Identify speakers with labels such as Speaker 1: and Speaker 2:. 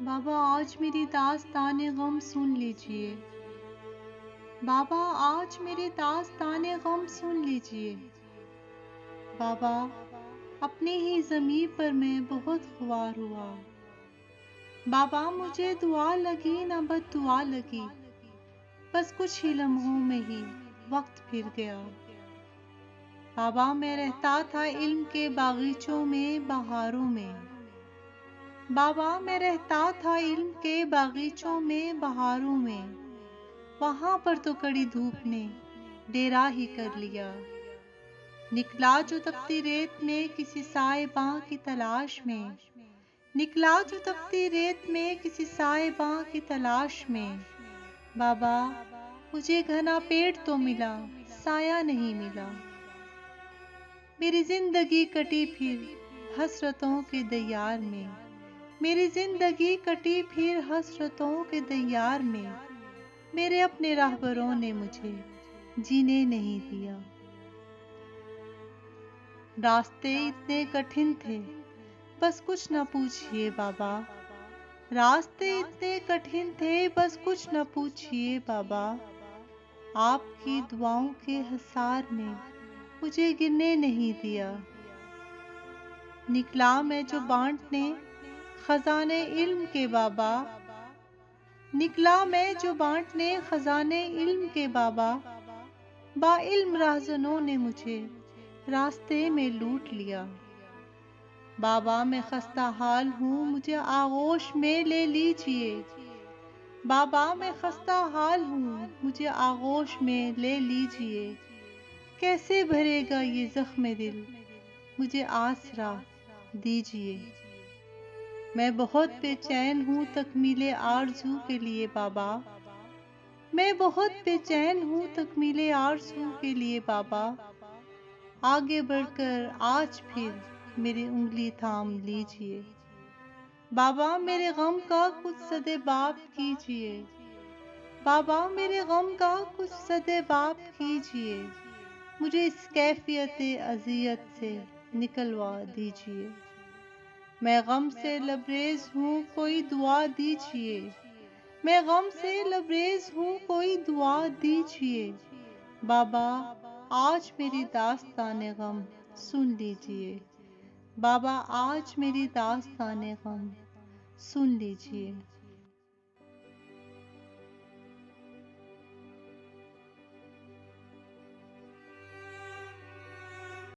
Speaker 1: بابا آج میری داستان غم سن لیجئے۔ بابا آج میری داستان غم سن لیجئے۔ بابا اپنی ہی زمین پر میں بہت خوار ہوا۔ بابا مجھے دعا لگی نہ بد دعا لگی، بس کچھ ہی لمحوں میں ہی وقت پھر گیا۔ بابا میں رہتا تھا علم کے باغیچوں میں بہاروں میں۔ بابا میں رہتا تھا علم کے باغیچوں میں بہاروں میں، وہاں پر تو کڑی دھوپ نے ڈیرا ہی کر لیا۔ نکلا جو تپتی ریت میں کسی سائباں کی تلاش میں، نکلا جو تپتی ریت میں کسی سائباں کی تلاش میں۔ بابا مجھے گھنا پیڑ تو ملا، سایہ نہیں ملا۔ میری زندگی کٹی پھر حسرتوں کے دیار میں، میری زندگی کٹی پھر حسرتوں کے دیار میں۔ میرے اپنے راہبروں نے مجھے جینے نہیں دیا۔ راستے اتنے کٹھن تھے بس کچھ نہ پوچھئے بابا، راستے اتنے کٹھن تھے بس کچھ نہ پوچھئے بابا۔ آپ کی دعاؤں کے حصار نے مجھے گرنے نہیں دیا۔ نکلا میں جو بانٹنے خزانے علم کے بابا، نکلا میں جو بانٹنے خزانے علم کے بابا۔ با علم راہزنوں نے مجھے راستے میں لوٹ لیا۔ بابا میں خستہ حال ہوں مجھے آغوش میں لے لیجئے، بابا میں خستہ حال ہوں مجھے آغوش میں لے لیجئے۔ کیسے بھرے گا یہ زخم دل، مجھے آسرا دیجئے۔ میں بہت بے چین ہوں تکمیل آرزو کے لیے بابا، میں بہت بے چین ہوں تکمیل آرزو کے لیے بابا۔ آگے بڑھ کر آج پھر میری انگلی تھام لیجئے۔ بابا میرے غم کا کچھ سدباب کیجئے، بابا میرے غم کا کچھ سدباب کیجئے۔ مجھے اس کیفیت اذیت سے نکلوا دیجئے۔ میں غم سے لبریز ہوں کوئی دعا دیجئے، میں غم سے لبریز ہوں کوئی دعا دیجئے۔ بابا آج میری داستان غم سن لیجئے، بابا آج میری داستان غم سن لیجئے۔